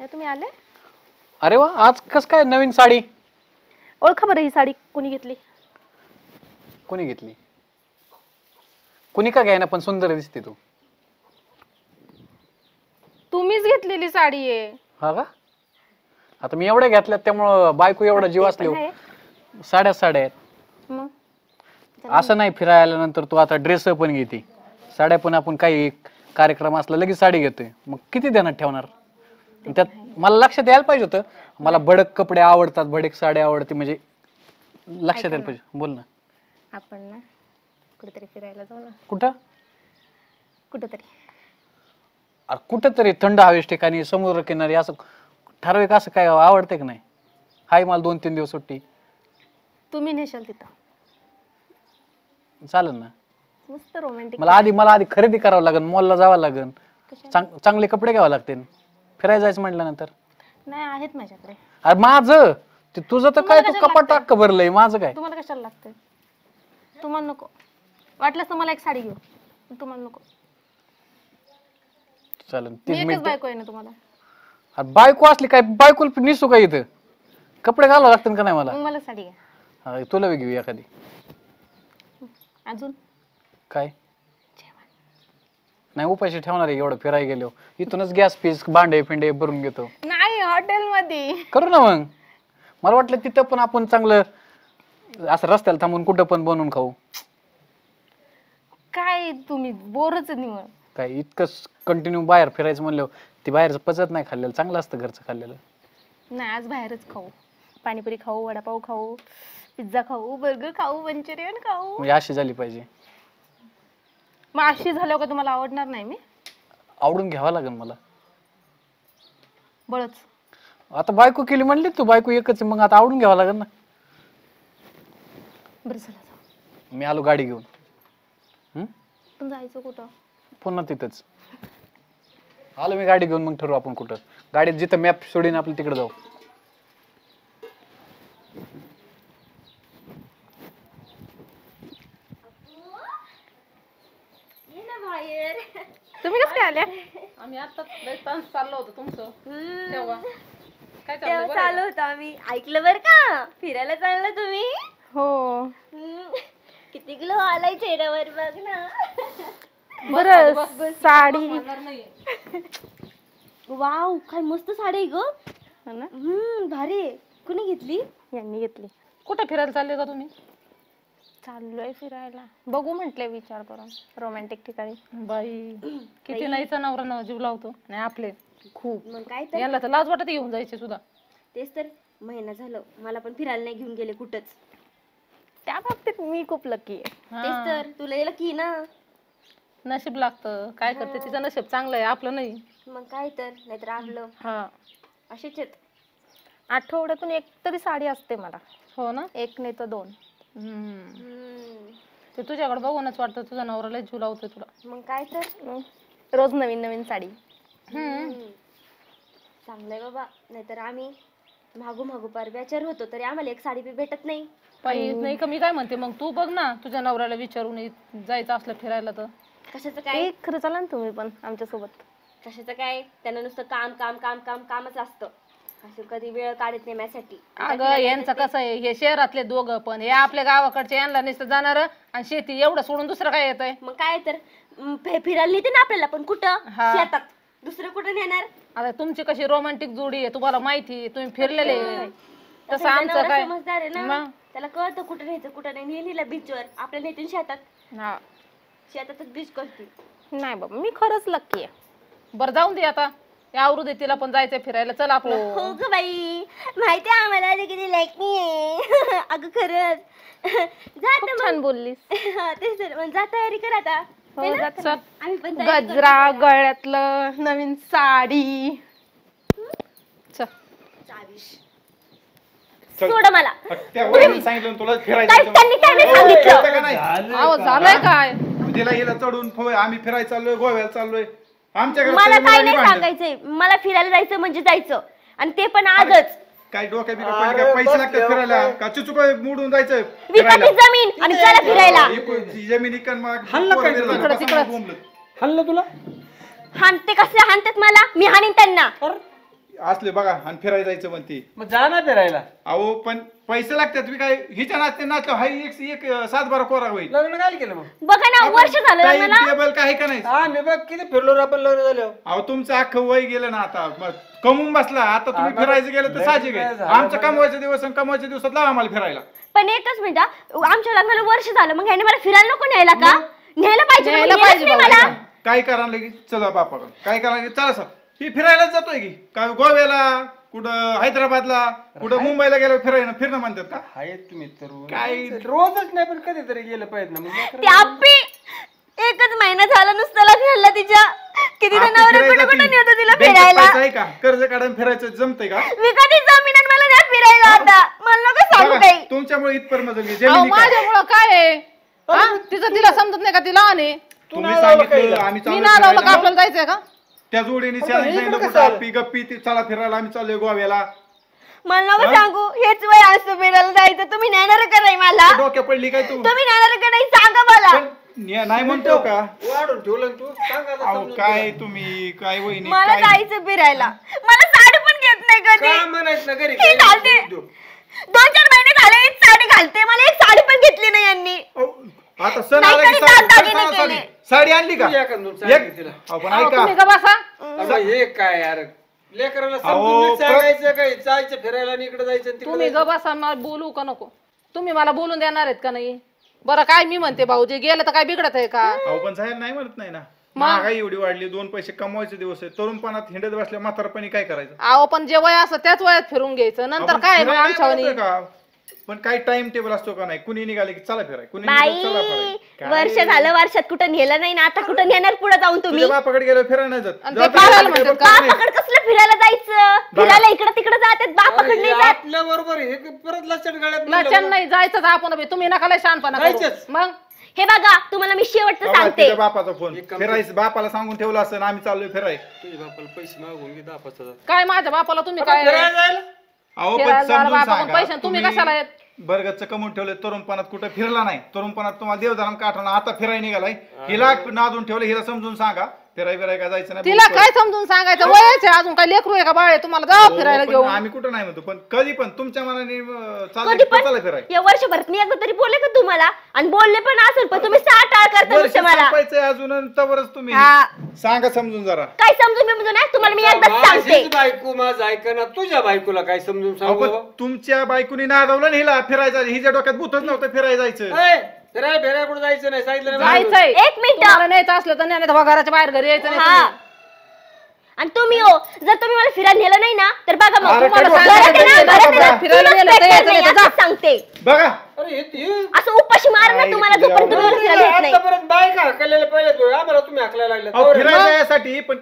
तुम्ही आले? अरे वा, आज कस काय नवीन साडी? ओळखा बरं ही साडी कोणी घेतली? कोणी घेतली? कोणी का घ्यायना, पण सुंदर दिसते तू. तुम्हीच घेतलेली साडी आहे. हा का? आता मी एवढ्या घेतल्यात त्यामुळं बायको एवढा जीव असले. साड्या आहेत. मग असं नाही फिरायला नंतर तू आता ड्रेस पण घेते, साड्या पण आपण काही कार्यक्रम असला लगेच साडी घेतोय, मग किती ध्यानात ठेवणार? त्यात मला लक्षात यायला पाहिजे होतं. मला भडक कपडे आवडतात, भडक साडी आवडते, म्हणजे लक्षात यायला पाहिजे. बोल ना. आपण ना कुठेतरी फिरायला जाऊ ना. कुठं? कुठेतरी. अरे कुठंतरी थंड हवेच्या ठिकाणी, समुद्र किनारी, असं ठराविक असं काय आवडते का नाही? हाय, मला 2-3 दिवस सुट्टी. तुम्ही नेशाल तिथं चालेल ना. मस्त रोमॅन्टिक. मला आधी खरेदी करावं लागेल, मॉलला जावं लागेल, चांगले कपडे घ्यावं लागतील फिरायला जायचं म्हटल्यानंतर. नाही आहेत माझ्याकडे. अरे माझं ते तुझं तर काय, तू कपाट टाक भरलंय, माझं काय? तुम्हाला कशाला लागतंय? तुम्हाला नको वाटलंस तर मला एक साडी घेऊ, तुम्हाला नको. चालेल. मी 3 एकच मिनिट. बायको आहे ना तुम्हाला. अरे बायको असली काय, बायकोला निसू काय इथं? कपडे घालावं लागतील का नाही मला? मग मला साडी घ्या. हा, तुला बी घेऊ एखादी. अजून काय नाही, उपाशी ठेवणार आहे एवढं फिरायला गेलो. इथूनच गॅस पीस भांडे फिंडे भरून घेतो. नाही, हॉटेल मध्ये करू ना मग. मला वाटलं तिथं पण आपण चांगलं असं रस्त्याला थांबून कुठं पण बनवून खाऊ. काय तुम्ही बोरच निवड. काय इतकं कंटिन्यू बाहेर फिरायचं म्हणलं, ती बाहेरचं पचत नाही खाल्लेलं, चांगलं असतं घरचं खाल्लेलं. नाही, आज बाहेरच खाऊ. पाणीपुरी खाऊ, वडापाव खाऊ, पिझ्झा खाऊ, बर्गर खाऊ, मंचुरियन खाऊ. म्हणजे अशी झाली पाहिजे. मग अशी झाल्यावर का तुम्हाला आवडणार नाही? मी आवडून घ्यावं लागेल मला. बळच. आता बायको केली म्हणली तू, बायको एकच आहे, मग आता आवडून घ्यावं लागेल ना. बरं चला जाऊ. मी आलो गाडी घेऊन. पण जायचं कुठं? पुन्हा तिथंच आलो मी गाडी घेऊन, मग ठरवू आपण कुठं. गाडीत जिथं मॅप सोडीन आपलं तिकडे जाऊ. तुम्ही कसं काय आल्या? आम्ही आता चाललो होतो तुमचं तेव्हा. काय तेव्हा चालू होतं, आम्ही ऐकलं बरं का, फिरायला चाललं तुम्ही. हो. किती ग्लो आलाय चेहऱ्यावर बघ ना. बरं साडी. वाव, काय मस्त साडी आहे ग. हो ना? भारी आहे. कुणी घेतली? यांनी घेतली. कुठं फिरायला चालले का तुम्ही? चाललोय फिरायला, बघू म्हटले विचार करून रोमॅन्टिक ठिकाणी. बाई किती नाहीचा नवरा जीव लावतो नाही आपले खूप. मग काय तर, याला तर लाज वाटत घेऊन जायचे सुद्धा. तेच तर, महिना झालं मला पण फिरायला नाही घेऊन गेले कुठंच. त्या बाबतीत मी खूप लकी आहे. तेच तर, तुला याला की ना. नशीब लागतं, काय करते, तिचं नशीब चांगलं आहे, आपलं नाही. मग काय तर, नाहीतर आपलं हा, असेच आहेत. आठवड्यातून एक तरी साडी असते मला. हो ना. एक नाही तर 2. ते तुझ्याकडे बघूनच वाटतं तुझा नवरा लय जीव लावतोय तुला. मग काय तर, रोज नवीन नवीन साडी. चांगलंय बाबा. नाहीतर आम्ही मागू पार बेचार होतो, तरी आम्हाला एक साडी बी भेटत नाही. पाहिजे नाही का? मी काय म्हणते, मग तू बघ ना, तुझ्या नवऱ्याला विचारून जायचं असलं फिरायला तर. कशाचं काय? खरं चला ना तुम्ही पण आमच्या सोबत. कशाचं काय, त्यांना नुसतं काम काम काम काम कामच असतं. असं कधी वेळ काढत नाही माझ्यासाठी. अगं यांचं कसं आहे, हे शहरातले दोघं पण, हे आपल्या गावाकडचे, यांना नुसतं जाणार आणि शेती एवढं सोडून दुसरं काय येतंय? मग काय तर, फिरायला नेते ना आपल्याला, पण कुठं? शेतात. दुसरं कुठं नेणार? आता तुमची कशी रोमॅन्टिक जोडी आहे, तुम्हाला माहिती, तुम्ही फिरलेले. तसं आमचं काय, समजदार आहे ना, त्याला कळतं कुठं न्यायचं कुठं नाही. नेलीला बीचवर, आपल्याला नेतील शेतात. हा, शेतातच बीच करतील. नाही बाबा, मी खरंच लकी आहे. बरं जाऊन दे आता, आवरू दे, तिला पण जायचंय फिरायला. चल आपलं. हो ग बाई, माहिती आहे आम्हाला किती लायकी आहे. अगं खरंच. खूप छान बोललीस. तेच तर, मग जा तयारी कर आता. चल. आम्ही पण गजरा, गळ्यातलं नवीन साडी. चल. सोड मला. सांगितलं तुला फिरायचं. त्यांनी काय नाही सांगितलं. आवाज झालाय काय? तिला हिला चढून आम्ही फिरायला चाललोय, गोव्याला चाललोय. मला काय नाही सांगायचंय, मला फिरायला जायचं म्हणजे जायचं, आणि ते पण आजच. काय डोक्या बिका पैसे लागतात फिरायला का? चुचुक मोडून जायचं विकत जमीन आणि चला फिरायला. जमीन इकन मग हल्लं तुला? हाणते कसले हाणतात मला, मी हाणीन त्यांना. असले बघा आणि फिरायला जायचं म्हणते. मग जा ना फिरायला. अहो पण पैसे लागतात. तुम्ही काय हिच्या नाचते नाचलो हाय एक 7-12 कोरा होईल. लग्न काय केलं मग? बघा ना वर्ष झालं टाइम मला. टेबल काय का नाही. हा मी बघ किती फिरलो रे आपण लग्न झालं. अहो तुमचं अख्खं वय गेलं ना आता. मग कमवून बसला आता तुम्ही आम्हाला फिरायचं गेलं तर लय साहजिक काय आहे. झालं आमचं बरं. कमवायचे दिवस आणि कमवायच्या दिवसात लावा आम्हाला फिरायला. पण एकच मिनिट आमच्या लग्नाला वर्ष झालं मग ह्याने मला फिरायला नको न्यायला का? न्यायला पाहिजे ना, मग न्यायला नेलंच पाहिजे नाही बाबा. मला. काय करा लगेच चला बापाकडे. काय करा लगेच चला सर. ही फिरायलाच जातोय की काय गोव्याला कुठं हैदराबादला कुठं मुंबईला गेलो फिरणं म्हणतात का? आहेत तुम्ही तर काय- रोजच नाही पण कधीतरी गेलं पाहिजे ना. मग ते आप्पी एकच महिना झाला नुसतं लग्नाला तिच्या किती आपली नवरा फिरायला कुठे कुठे जाती. नेतो तिला बँकेत फिरायला. पैसा आहे का? कर्ज काढून फिरायचं जमतंय का? मी कधी जमीन आणि मला नाही फिरायला आता. मला नको सांगू बघा, काही. तुमच्यामुळे इथपर मजल अहो जमिनी काय? माझ्यामुळं काय आहे हा? तिचं तिला समजत नाही का ती लहान आहे. तुम्ही सांगितलं आम्ही मी चाललोय ना लावलं का फिरायला. आपल्याला जायचंय का? त्या जोडीने पण शाळेत इकडं सांगितलं कसं कुठं आलं? अप्पी गप्पी ती चला फिरायला आम्ही चाललोय गोव्याला. मला नको सांगू हेच वय असतं फिरायला जायचं. तुम्ही नेणार का नाही मला? डोक्या पडली काय तू? तुम्ही नेणार का नाही सांगा मला. पण नाही म्हणतो का? वाढून ठेवलं तू सांग आता अहो समजून काय तुला. तुम्ही काय वहिनी मला काय जायचं फिरायला. मला साडी पण घेत नाही कधी. काय म्हणायचं ना घरी हे घालते. 2-4 महिने झाले एक साडी घालते. मला एक साडी पण घेतली नाही यांनी. अहो, आता सण नाही आला की तरी दागिने साडी केले. साडी आणली का? तू एखाद दोन साडी एक तिला. अहो, पण अहो, ऐका तुम्ही का बसा अगं हे काय यार लेकराला अहो, समजून नीट सांगायचं काय जायचं फिरायला आणि इकडे जायचं आणि तिकडे तुम्ही जायचं. ग बसा मला बोलू का नको? तुम्ही मला बोलून देणार आहेत का नाही? बरं काय मी म्हणते भाऊजी गेलं तर काय बिघडत आहे का? अहो पण साहेब नाही म्हणत नाही ना. महागाई एवढी वाढली 2 पैसे कमवायचे दिवस आहे. तरुणपणात हिंडत बसल्या म्हातारपणी काय करायचं? अहो पण जे वय असं त्याच वयात फिरून घ्यायचं नंतर आपण काय मग फिरायला आमच्या म्हणतोय का? पण काही टाइम टेबल असतो का नाही? कुणी निघाले की चला फिराय कुणी बाई निघालं चला फिराय. काय? वर्ष झालं वर्षात कुठं नेलं नाही ना आता कुठं नेणार पुढे जाऊन तुम्ही? तुझ्या बापाकडे गेलो फिरायला नाही जात. आणि ते जातो फिरायला का? म्हणतात का? बापाकडे कसलं फिरायला जायचं? फिरायला इकडं तिकडं जातात बापाकडे अरे, नाही जात. आपल्या बरोबर हे परत लक्षात गळ्यात लचन नाही जायचंच आपण बी. तुम्ही नका लय शहाणपणा करू. जायचंच. मग हे बघा तुम्हाला मी शेवटचं बाबा, सांगते. तुझ्या बापाचा फोन एक काम फिरायचं बापाला सांगून ठेवलं असं आम्ही चाललोय फिराय. तुझ्या बापाला पैसे मागून घे 10-5 हजार. काय माझ्या बापाला तुम्ही काय फिरायला जायला अहो फिरायला पण जायला समजून बापाकडे सांगा. पैसे तुम्ही कशाला येत? बरगतचं कमवून ठेवलं तरुणपणात कुठं फिरला नाही. तरुणपणात तुम्हाला देवदाराम काठवणं आता फिरायला निघालाय. हिला नादून ठेवलं. हिला समजून सांगा फिराय बिराय का जायचं नाही. तिला काय समजून सांगायचं वयाचे अजून काय लेकरू आहे का बाळ आहे तुम्हाला जा हो, फिरायला पण घेऊन. आम्ही कुठं नाही म्हणतो पण कधी पण तुमच्या मनाने चाललंय कधी की पण चला फिराय. या वर्षभरात मी एकदा तरी बोलले का तुम्हाला? आणि बोलले पण असेल पण तुम्ही टाळ करता वर्ष नुसतं मला. संपायचंय अजून आणि तवरच तुम्ही हा. सांगा समजून जरा. काय समजून मी नाही तुम्हाला मी एकदाच सांगते. माझीच बायको माझं ऐका ना तुझ्या बायकोला काय समजून अहो, सांगू पण तुमच्या बायकोनी नादवलं ना हिला फिरायचं. हिच्या डोक्यात भूतच नव्हतं फिरायला जायचं. फिरायला फिरायला कुठं जायचं नाही सांगितलं नाही. जायचंय एक मिनिट. तुम्हाला न्यायचं असलं तर न्या, नाही तर घराच्या बाहेर घरी यायचं नाही हा. तुम्ही. आणि तुम्ही हो जर तुम्ही मला फिरायला नेलं नाही ना तर बघा मग अरे, तुम्हाला काय घरात आहे ना, बोलतो? घरात आहे ना, फिरायला चुलत नेलं तर पेटणार यायचं नाही, नाही तर असंच सांगते. बघा अरे हे असं उपाशी मार ना काय तुम्हाला तुझ्या जोपर्यंत तुम्ही मला फिरायला नेत नाही. आतापर्यंत बायका हकलेल्या पहिले आम्हाला तुम्ही हकलायला अहो, लागले. फिरायला जायसाठी पण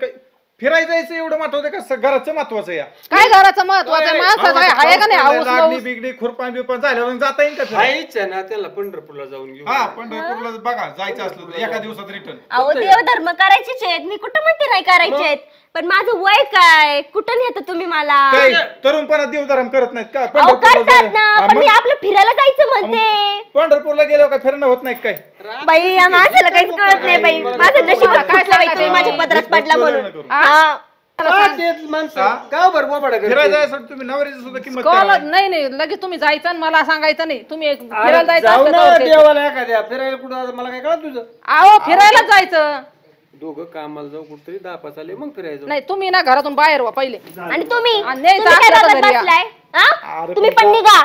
फिरायला जायचं एवढं महत्वाचं का घराचं महत्वाचं या? काय घराचं महत्वाचं आहे? माणसाचं आहे का नाही हाऊस लागणी लावूस? बिगडी खुरपान बिरपान झाल्यावर जाता येईल का फिरायला? आईच आहे ना त्याला पंढरपूरला जाऊन घेऊ. हा पंढरपूरला बघा जायचं असलं तर एका दिवसात रिटर्न. अहो देवधर्म करायचेच आहेत मी कुठं म्हणते नाही करायचे आहेत पण माझं वय काय कुठं नेतं तुम्ही मला? काय तरुणपणात देवधर्म करत नाहीत का? अहो करतात जायला- ना हा, पण मी मग आपलं फिरायला जायचं म्हणते. पंढरपूरला गेल्यावर काय फिरणं होत नाही काय? बाई या माणसाला काहीच कळत नाही बाई माझं नशीब काय काय बाई तुम्ही सांगता? माझ्या पदरात पडला म्हणून. लग्न करू. हा. हा, तेच माणसं हा? गाव भर बोबाडा फिरायला करते. जायसाठी तुम्ही नवऱ्याची सुद्धा किंमत कॉल करा. नाही नाही लगेच तुम्ही जायचं आणि मला सांगायचं नाही. तुम्ही फिरायला अरे, जायचं जाऊ असलं ना तर ते- देवाला एखाद्या फिरायला कुठं आता मला काय कळत तुझं. अहो फिरायला जायचं दोघं कामाला जाऊ कुठतरी 10-5 आले मग फिरायचं. नाही. तुम्ही ना घरातून बाहेर व्हा पहिले. आणि तुम्ही आणि न्यायचं तुम्ही काय असलं तर बघत घरी या. बसलाय? हा? अरे तुम्ही पण पण निघा.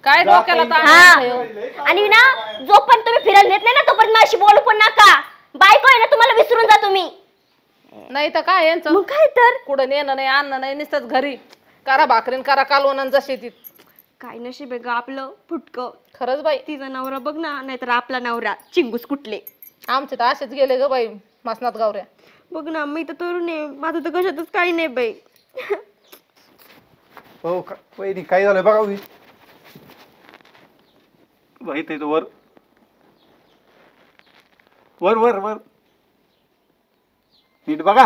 काय डोक्याला ताण हा. आहे? आणि ना जोपर्यंत तुम्ही फिरायला नेत नाही ना तोपर्यंत माझी बोलू पण नका. बायको आहे ना तुम्हाला विसरून जा तुम्ही. नाही तर काय यांचं मग काय तर कुठं नेणं नाही आणणं नाही नुसतंच घरी करा भाकरीन करा कालवण जशी ती. काय नशीब आहे ग आपलं फुटकं. खरंच बाई तिचा नवरा बघ ना नाहीतर आपला नवरा चिंगूस कुठले. आमचे तर असेच गेले ग बाई मसनात गावऱ्या. बघ ना मी तर तरुण आहे माझं तर कशातच काही नाही बाई. हो का वहिनी काय झालं बघा उभी. माहित आहे तो वर वर वर वर नीट बघा.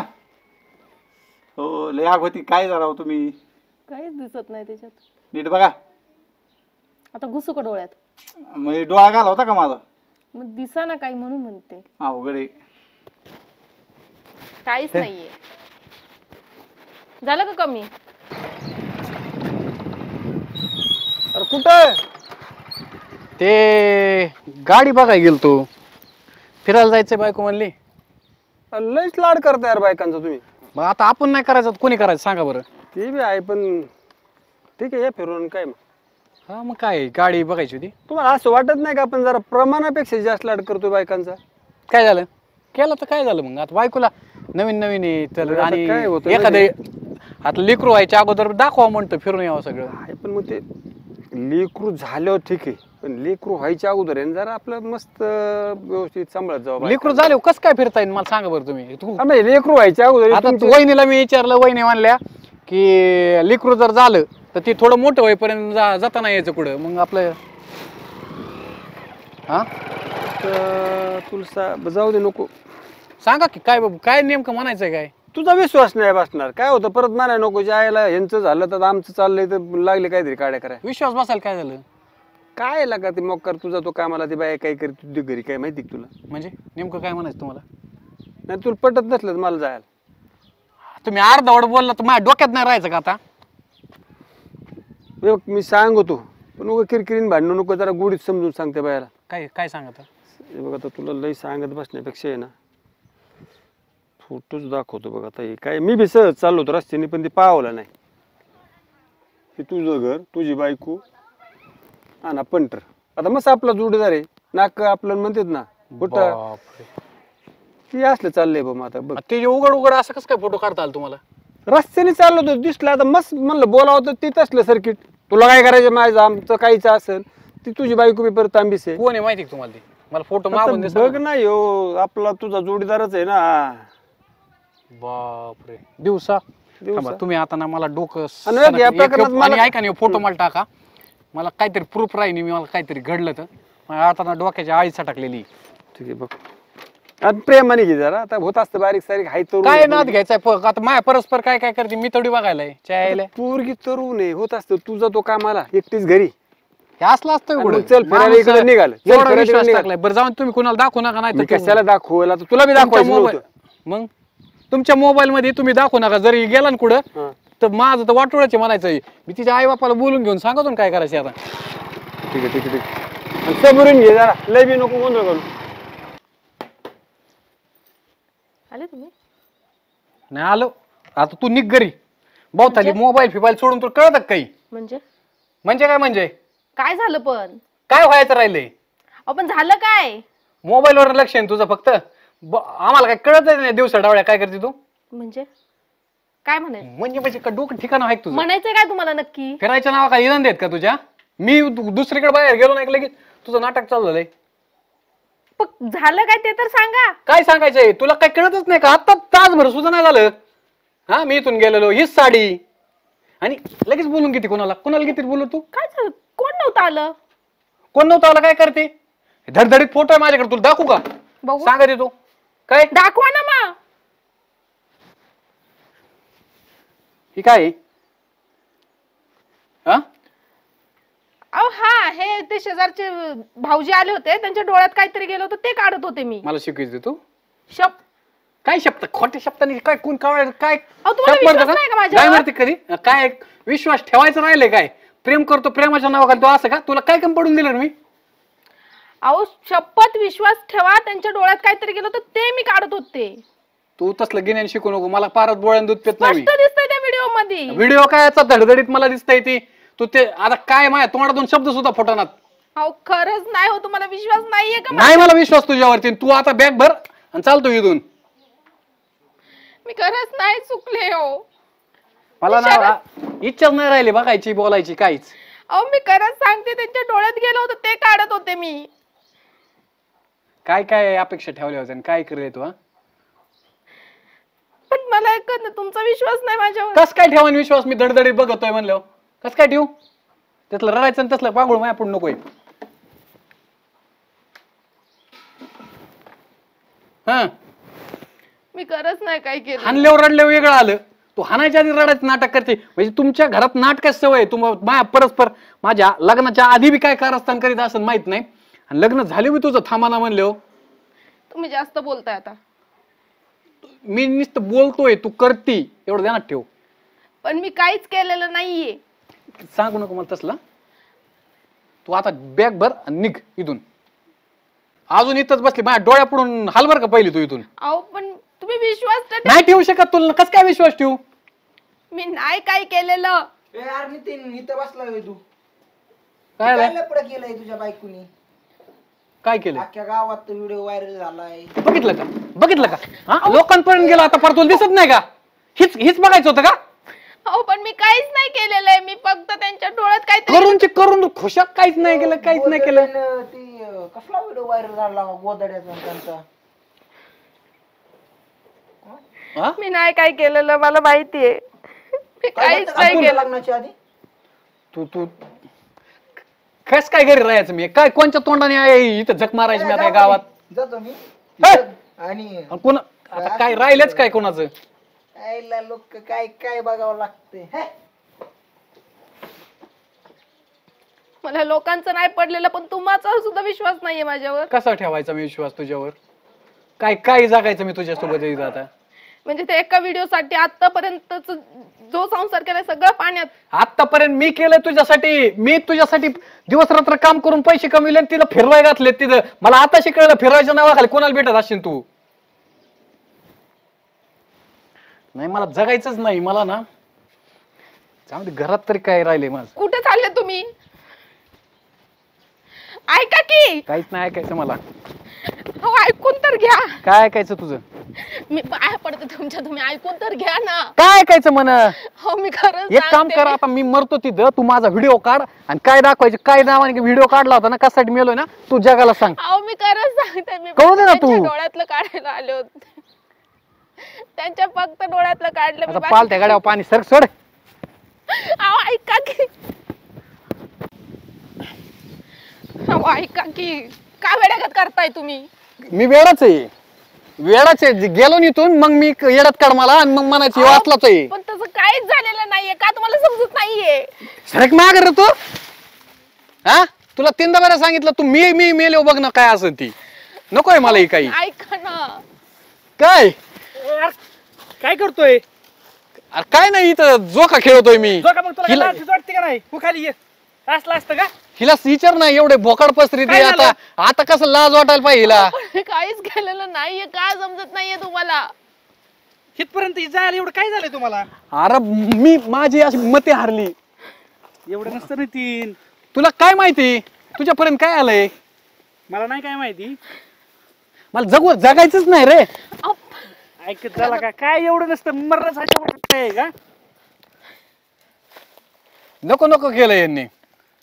हो लय आग होती. काय झालं हो तुम्ही? काहीच दिसत नाही त्याच्यात. नीट बघा. आता घुसू का डोळ्यात? मग डोळा घाला होता का माझा? मग दिसा ना काही म्हणून म्हणते. अवघड आहे. काहीच नाहीये. झालं का कमी? अरे कुठं ते गाडी बघाय गेलतो, फिरायला जायचंय बायको म्हणली. लयच लाड करता यार बायकांचा तुम्ही. मग आता आपण नाही करायचं कोणी करायचं सांगा बरं. ते बी आहे पण ठीक आहे, या फिरून काय मग. हा मग काय गाडी बघायची होती. तुम्हाला असं वाटत नाही का आपण जरा प्रमाणापेक्षा जास्त लाड करतोय बायकांचा. काय झालं केलं तर काय झालं मग. आता बायकोला नवीन नवीन आहे तर आता आणि काय होतं एखादं आता लेकरू व्हायच्या अगोदर दाखवा म्हणतं फिरून यावं सगळं. आहे पण मग ते लेकरू झाल्यावर ठीक आहे, पण लेकरू व्हायच्या अगोदर आहे ना जरा आपलं मस्त व्यवस्थित सांभाळत जावं. लेकरू झाले कसं काय फिरता येईल मला सांगा बरं तुम्ही. लेकरू व्हायच्या अगोदर आता वहिनीला मी विचारलं, वहिनी म्हणल्या की लेकरू जर झालं तर ती थोडं मोठं होईपर्यंत जाता नाही यायचं कुठं मग आपलं. हा तुला जाऊ दे नको. सांगा की काय काय नेमकं म्हणायचंय काय. तुझा विश्वास नाही बसणार काय होतं परत म्हणाय नको जायला ह्यांचं झालं तर आमचं चाललंय तर लागले काहीतरी काड्या कराय. विश्वास बसायला काय झालं काय लागा ते मग कर तुझा तो कामाला ती बाय काय करते तुझ्या घरी काय माहिती का तुला. म्हणजे नेमकं काय म्हणायचं तुम्हाला. नाही तुला पटत नसलं तर मला जायला. तुम्ही अर्धवट बोलला तर माझ्या डोक्यात नाही राहायचं का आता. मी सांगतो पण उगा किरकिरीन भांडणं नको, जरा गुढीत समजून सांगते बायाला. काय काय सांगत. बघ आता तुला लई सांगत बसण्यापेक्षा आहे ना फोटोच दाखवतो बघ. आता हे काय मी बी सहज चाललो होतो रस्त्याने पण ते पावलं नाही. हे तुझं घर, तुझी बायको हा ना पंटर. आता मस्त आपला जोडीदार आहे, नाक आपलं म्हणतात ना कुठं ती असलं चाललंय बघ. आता बघ ते उघड उघड असं कसं काय फोटो काढता आला तुम्हाला. रस्त्याने चाललो होतो दिसलं, आता मस्त म्हणलं बोलावं तर ते तसलं सर्किट. तुला काय करायचं माझं आमचं काहीच असेल ती तुझी बायको बी परत तांबीस आहे. कोण आहे माहिती का तुम्हाला. ते मला फोटो आता मागून दे बघ नाही हो आपला तुझा जोडीदारच आहे ना. बापरे दिवसा थांबा, तुम्ही आता ना मला डोकं आणि बघ, या प्रकरणात मला- आणि ऐका नाही फोटो मला टाका. मला काहीतरी प्रूफ राहील मला काहीतरी घडलं तर. आता ना डोक्याची आळी सटकलेली. ठीक आहे बघ आता प्रेमाने घे जरा. आता होत असतं बारीक सारीक हाय तरुण काय नाद घ्यायचाय आता माया परस्पर काय काय करते मी थोडी बघायलाय चायला. पोरगी तरुण आहे होत असतं. तुझा तो कामाला एकटीच घरी हे असलं असतं आणि एवढं. मग चल फिरायला माणूस इकडे निघाल. चल एवढा फिरायला विश्वास इकडे निघाल. टाकलाय. बरं जाऊन तुम्ही कुणाला दाखवू नका नाही मी तर कशाला दाखवला तर तुला बी दाखवायचं मोबाईल नव्हतं. मग तुमच्या मोबाईल मध्ये तुम्ही दाखवू नका. जरी गेला ना कुठं हा. तर माझं तर वाटोळ्याचे म्हणायचं. मी तिच्या आई बापाला बोलून घेऊन सांगतो ना काय करायचं आता. ठीक आहे ठीक आहे ठीक आहे आणि समोरून घे जरा लय बी नको गोंधळ करू. आले तुम्ही. नाही आलो आता तू निघ घरी. बहुताली मोबाईल फिबाईल सोडून तुला कळत काही. म्हणजे म्हणजे काय म्हणजे काय झालं पण. काय व्हायचं राहिलंय. आपण झालं काय. मोबाईलवर लक्ष आहे ना तुझं फक्त. आम्हाला काय कळत नाही दिवसा डावळ्या काय करते तू. म्हणजे काय म्हणायचं. म्हणजे का डोकं ठिकाण आहे का तुझं. म्हणायचंय काय तुम्हाला नक्की. फिरायच्या नावा काय इनान देत का तुझ्या. मी दुसरीकडे बाहेर गेलो नाही लगेच तुझं नाटक चालू झालंय. पण झालं काय ते तर सांगा. काय सांगायचंय तुला काय कळतच नाही का. आता तासभर सुद्धा नाही झालं. हा मी इथून गेलेलो हीच साडी आणि लगेच बोलून किती कोणाला कोणाला किती बोलू तू. काय झालं कोण नव्हतं आलं. कोण नव्हतं आला काय करते. धडधडीत फोटो आहे माझ्याकडे तुला दाखवू का. बघू सांगा दे तू काय. दाखवा ना मग. ही काय हा अहो हा हे ते शेजारचे भाऊजी आले होते त्यांच्या डोळ्यात काहीतरी गेलं होतं ते काढत होते मी. मला शिकवायचं तू शप काय शब्द खोटे शब्दांनी काय कोण काय अहो, तुम्हाला शब्द म्हणतं विश्वास का? नाही का माझ्यावर? काय म्हणते कधी काय विश्वास ठेवायचं राहिलंय काय. प्रेम करतो प्रेमाच्या नावाखाली तू असं का. तुला काय कम पडून दिलं रे मी. अहो शपथ विश्वास ठेवा त्यांच्या डोळ्यात काहीतरी गेलं होतं ते मी काढत होते. तू तसलं गिन्यान शिकू नको. मला पारत बोळ्यान दूध पित नाही. स्पष्ट दिसतंय त्या व्हिडिओ मध्ये. व्हिडिओ काय याचा धडधडीत मला दिसतंय ती. तू ते आता काय माझ्या तोंडातून शब्द सुद्धा फुटणार. अहो खरंच नाही हो तुम्हाला विश्वास नाहीये का. नाही मला विश्वास तुझ्यावरती. तू आता बॅग भर आणि चालतो इथून. मी खरंच नाही चुकले हो. मला ना इच्छाच नाही राहिली बघायची बोलायची काहीच. अहो मी खरंच सांगते त्यांच्या डोळ्यात गेलं होतं ते काढत होते मी. काय काय अपेक्षा ठेवल्या होत्या आणि काय केलंय तू. पण मला तुमचा विश्वास नाही माझ्यावर. कस काय ठेवा विश्वास. मी धडधडीत बघतोय म्हणलं कस काय ठेवू. त्यातलं रडायचं आणि तसलं पागुळ माया पण नकोय. हा मी खरंच नाही काय केलं. हानल्यावर रडल्यावर वेगळं आलं. तू हाणायच्या आधी रडायचं नाटक करते. म्हणजे तुमच्या घरात नाटकाची सवय. माया परस्पर माझ्या लग्नाच्या आधी बी काय कारस्थान करीत असं माहित नाही आणि लग्न झाले मी तुझं थांबाना म्हणलं. तुम्ही जास्त बोलताय आता. मी नुसतं बोलतोय तू करती एवढं ध्यानात ठेव. पण मी काहीच केलेलं नाहीये. सांगू नको मला तसला. तू आता बॅग भर आणि निघ इथून. अजून इथंच बसली माझ्या डोळ्यापुढून हलवर का पहिली तू इथून. अहो पण तुम्ही विश्वास तर नाही ठेवू शकत तुला, कस काय विश्वास ठेवू. मी नाही काय केलेलं. ए यार नितीन इथं बसला तू काय काय झालं? लफडं केलंय तुझ्या बायकोनी? काय केलं अख्ख्या गावात व्हिडिओ व्हायरल झालाय. बघितलं का बघितलं का हा लोकांपर्यंत गेला आता परत तुला दिसत नाही का. हीच हीच बघायचं होतं का. अहो पण मी काहीच नाही केलेलं आहे. मी फक्त त्यांच्या डोळ्यात काहीतरी करून खुशाक काहीच नाही केलं काहीच नाही केलं. गोदड्यानं ती कसला व्हिडिओ व्हायरल झाला गोदड्याचा आणि त्यांचा? हा? मी नाही काय केलेलं, मला माहितीये. मी काहीच नाही तुला केलं. लग्नाच्या आधी तू तू कस काय घरी राहायचं मी काय कोणच्या तोंडाने आहे इथं झक मारायची मी आता या गावात. जातो मी हे! आणि कोण आता काय राहिलंच काय कोणाचं. आईला लोक काय काय बघावं लागते. मला लोकांचं नाही पडलेलं, पण तुम्हाला सुद्धा विश्वास नाहीये माझ्यावर. कसा ठेवायचा मी विश्वास तुझ्यावर. काय काय जगायचं मी तुझ्यासोबत इथं आता. म्हणजे ते एका व्हिडिओ साठी आतापर्यंत जो संसार केलाय सगळं पाण्यात. आतापर्यंत मी केलं तुझ्यासाठी. मी तुझ्यासाठी दिवस रात्र काम करून पैसे कमविले आणि तिला फिरवाय घातले तिथं. मला आता शिकवलं फिरवायच्या नावाखाली कोणाला भेटत असशील तू. नाही मला जगायचंच नाही. मला ना जाऊ दे घरात तरी काय राहिले माझं. कुठे चालले तुम्ही? ऐका की. काहीच नाही ऐकायचं मला. हो ऐकून तर घ्या. काय ऐकायचं तुझं. मी पाया पडते तुमच्या, तुम्ही ऐकून तर घ्या ना. काय ऐकायचं म्हण. हो मी खरंच एक काम कर आता मी मरतो तिथं तू माझा व्हिडिओ काढ आणि काय दाखवायचे काय नावाने व्हिडिओ काढला होता ना कशासाठी मेलोय ना तू जगाला सांग. अहो मी खरंच सांगते. मी कळू दे ना तू. त्यांच्या डोळ्यातलं काढायला आले होते. त्यांच्या फक्त डोळ्यातलं काढलं मी. आता पाल त्या गाड्यावर पाणी सर सोड. अहो ऐका की. अहो ऐका की. का वेड्यागत करताय तुम्ही? मी वेळाच आहे वेळाच आहे गेलो इथून मग मी येड्यात काढ मला आणि मग म्हणायची वाचलाच आहे. पण तसं काहीच झालेलं नाहीये. का तुम्हाला समजत नाहीये? सरक माग रे तू. हा तुला तीनदा बरं सांगितलं तू मी मी मेलो बघ ना काय असं ती नकोय मला ही काही. ऐका ना. काय काय करतोय? अरे काय नाही इथं जोका खेळतोय मी. जो का मग तुला हिला लाज वाटते का नाही? तू खाली ये. असलं असतं का? हिला विचार नाही एवढे बोकाड पसरी काय आता झालं? आता कसं लाज वाटायला पाहिजे हिला. पण मी काहीच केलेलं नाहीये. का समजत नाहीये तुम्हाला? इथपर्यंत जायला एवढं काय झालंय तुम्हाला? अरे मी माझी अशी मते हारली. एवढं नसतं नितीन. तुला काय माहिती तुझ्यापर्यंत काय आलंय. मला नाही काय माहिती. मला जगायचंच नाही रे. ऐकत झाला का? काय एवढं नसतं मरणासाठी आहे का? नको नको केलं यांनी.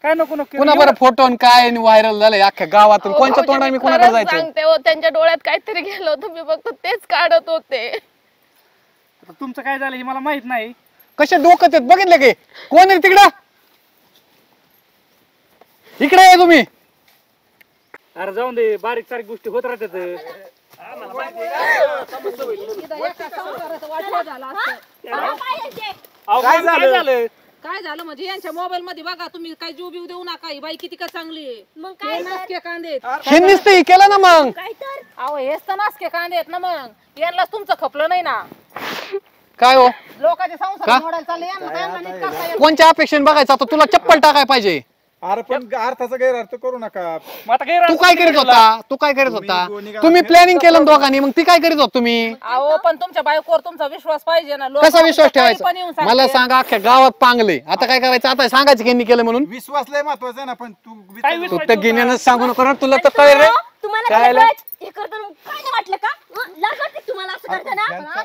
काय नको नको पुन्हा बरं फोटो काय व्हायरल झालंय अख्ख्या गावातून. कोणत्या तोंडाने मी कोणाकडे खरंच जायचं. सांगते हो, त्यांच्या डोळ्यात काहीतरी गेलं होतं. मी फक्त तेच काढत होते. आता तुमचं काय झालं हे मला माहित नाही. कसे डोकं आहेत बघितले की कोण आहे तिकडं. इकडे आहे तुम्ही. अरे जाऊन दे बारीक सारीक गोष्टी होत राहतात. अहो, काय मग काय झालं? काय झालं म्हणजे यांच्या मोबाईल मध्ये बघा तुम्ही काय जीव बिव देऊ नका. ही बाई किती का चांगली आहे. मग काय तर? नासके कांदे हे नुसतं केलं ना मग. काय तर? अहो हेच तर नासके कांदे आहेत ना. मग यांनाच तुमचं खपलं नाही ना. काय हो लोकांचे का? संसार मोडायला चालले यांना काय यांना नीट करता येत कोणत्या अपेक्षेने बघायचं आता तुला चप्पल टाकाय पाहिजे. अरे पण अर्थाचा गैरअर्थ करू नका. मग आता काय तू काय करीत होता तू काय करीत होता. तुम्ही प्लॅनिंग केलं ना दोघांनी मग ती काय करीत होता तुम्ही. अहो पण तुमच्या बायकोवर तुमचा विश्वास पाहिजे ना. कसा विश्वास काही पण येऊन ठेवायचा मला सांगते. सांगा अख्ख्या गावात पांगले आता काय करायचं आता सांगायचं की यांनी केलं म्हणून. विश्वास लय महत्वाचा आहे ना. पण तू काय तू विश्वास तर गिन्यानच सांगू नको ना तुला तर काय रे. तुम्हाला काय काय आलं? हे करताना काय नाही वाटलं का? लाज वाटते का तुम्हाला असं करताना?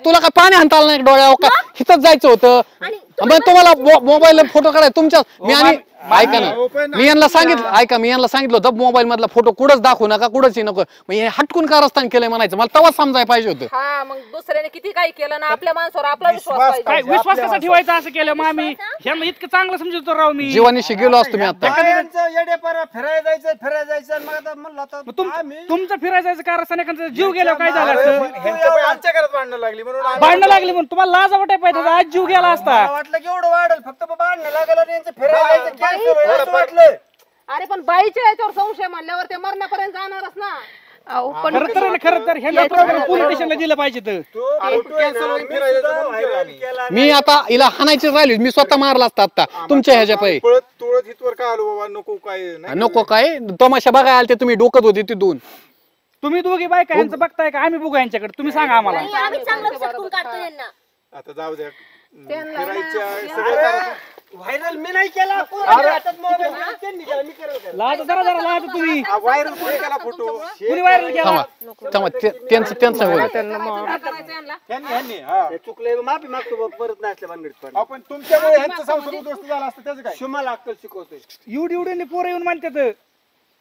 तुला काय पाणी हाणता नाही डोळ्यावर का हिथंच जायचं होतं. आणि मग तुम्हाला मोबाईल फोटो काढाय तुमच्या मी आणि ऐका ना open मी यांना सांगितलं ऐका मी यांना सांगितलं होतं मोबाईल मधला फोटो कुठंच दाखवू नका कुठंच नको. मग हे हटकून कारस्थान केलंय म्हणायचं मला तेव्हा समजायला पाहिजे होतं. हा मग दुसऱ्याने किती काही केलं ना आपल्या माणसावर आपला विश्वास पाहिजे. काय विश्वास कसा ठेवायचा असं केलं मग आम्ही. ह्यांना इतकं चांगलं समजतो राव मी. जीवानीशी गेलो असतो मी आता. येडेपारा फिरायला जायचं मग आता म्हणलं आता मग तुमचं फिरायचं जायचं कारण एखादा जीव गेला काय झालं असतं. आमच्या घरात भांडणं लागली म्हणून आम्ही- भांडणं लागली म्हणून तुम्हाला लाज वाटाय पाहिजे. आज जीव गेला असता. मला वाटलं की एवढं वाढेल फक्त भांडणं लागलं आणि यांचं फिरायला जायचं cancel होईल असं वाटलं. अरे पण बाईच्या याच्यावर संशय म्हणल्यावर ते मरण्यापर्यंत जाणारच ना. अहो पण खरं तर ह्याला प्रोग्राम पोलीस स्टेशनला दिलं पाहिजे तर मी आता हिला हाणायची राहिली, मी स्वतः मारला असता आता तुमच्या ह्याच्या पायी. पळत तुळत इथवर का आलो बाबा, नको काय नाही. नको काय तमाशा बघायला आलते तुम्ही, डोकत होती तिथून. तुम्ही दोघी बायका यांचं बघताय का आम्ही बघू यांच्याकडे? तुम्ही सांगा आम्हाला. आम्ही चांगलं सटकून काढतो यांना. आता जाऊ द्या, फिरायच्या सगळं करायचं. व्हायरल मी नाही केला हातात मोबाईल त्यांनी केला, मी करेल का? लाज जरा लाज तुम्ही. व्हायरल कोणी केला फोटो? कुणी व्हायरल केला? थांबा त्यांचं होईल. ह्यांनी हा. हे चुकलंय माफी मागतो बाबा, परत नाही असल्या भानगडीत पडणार. आपण तुमच्यामुळे ह्यांचं संसार उद्ध्वस्त झाला असतं त्याचं काय? शुमाला अक्कल शिकवतोय. एवढी पोरं येऊन म्हणतात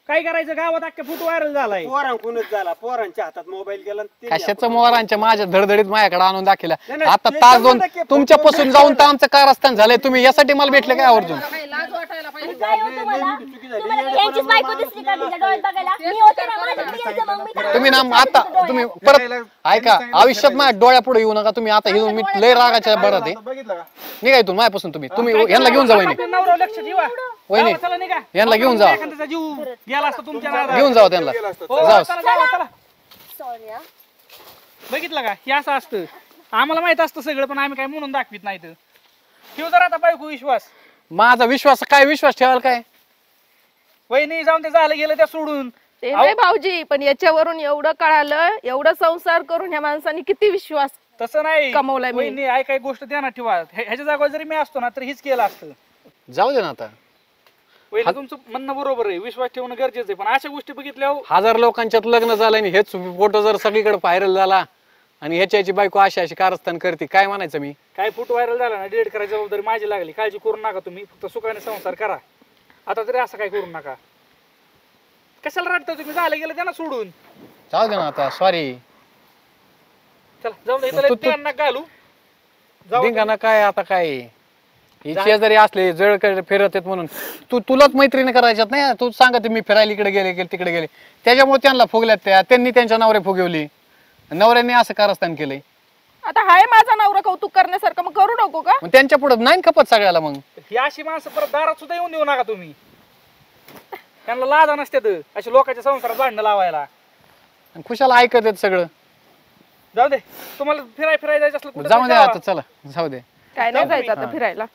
काय करायचं, गावात अख्खा फोटो व्हायरल झालाय. पोरांकूनच झाला, पोरांच्या हातात मोबाईल गेला आणि ते कशाचं मोहरांच्या माझ्या धडधडीत माझ्याकडे आणून दाखिला. नाही, आता ते तास दोन 100% तुमच्यापासून जाऊन तर आमचं कारस्थान झालंय. तुम्ही यासाठी मला भेटले काय आवर्जून? काही लाज वाटायला पाहिजे. काय होतं तुम्हाला? तुम्हाला यांचीच बायको दिसली का तिच्या डोळ्यात बघायला? मी होते ना, माझ्याकडे यायचं मग मी काय तुम्ही ना आता तुम्ही परत ऐका, आयुष्यात माझ्या डोळ्या पुढे येऊ नका तुम्ही. आता हिरून मी लय रागाच्या भरात आहे. बघितलं का? निघा इथून माझ्यापासून. तुम्ही यांना घेऊन जा वहिनी. नवरा लक्ष ठेवा. वहिनी चला निघा. यांना घेऊन जा, एखाद्याचा जीव गेला असता तुमच्या नादात. घेऊन जावा त्यांना. हो, जाऊ. चला. सॉरी हा. बघितलं का, हे असं असतं. आम्हाला माहित असतं सगळं, पण आम्ही काय म्हणून दाखवित नाही. ठेव जरा आता बायको विश्वास. माझा विश्वास काय, विश्वास ठेवाल काय? वहिनी जाऊन ते झालं गेलं त्या सोडून. ते नाही भाऊजी, पण याच्यावरून एवढं कळालं, एवढं संसार करून ह्या माणसाने किती विश्वास तसं नाही कमवलाय मी. वहिनी, ऐकाय गोष्ट ध्यानात ठेवा. ह्याच्या जागेवर जरी मी असतो ना तर हीच केलं असतं. जाऊ दे ना आता. वहिनी तुमचं म्हणणं बरोबर आहे, विश्वास ठेवणं गरजेचं आहे, पण अशा गोष्टी बघितल्या हजार लोकांच्यात लग्न झालं आणि हेच फोटो जर सगळीकडे व्हायरल झाला आणि ह्याची बायको अशी कारस्थान करते, काय म्हणायचं मी? काय फोटो व्हायरल झाला ना, डिलीट करायची जबाबदारी माझी लागली. काळजी करू नका तुम्ही, फक्त सुखाने संसार करा. आता तरी असं काय करू नका. कशाला रडता तुम्ही? झालं गेलं त्यांना सोडून. जाऊ दे ना आता, सॉरी. चला जाऊन त्यांना घालू. धिंगाणा काय आता, काय ही शेजारी असले जळकडे फिरत आहेत म्हणून तुलाच मैत्रिणी करायच्यात नाही. तू सांगते मी फिरायला इकडे गेले तिकडे गेले, त्याच्यामुळे त्यांना फुगल्यात त्यांनी त्यांच्या नवरे फुगवली, नवऱ्यांनी असं कारस्थान केलंय. आता हाय माझा नवरा कौतुक करण्यासारखं, मग करू नको का? मग त्यांच्या पुढे नाही खपत सगळ्याला. मग ही अशी माणसं परत दारात सुद्धा येऊन देऊ नका तुम्ही. त्यांना लाजा नसतात अशा लोकांच्या संसारात भांडणं लावायला. खुशाला ऐकत आहेत सगळं. जाऊ दे, तुम्हाला फिरायला जायचं असलं कुठं जाऊ दे जावा. आता, चला जाऊ दे. काय नाही जायचं आता फिरायला.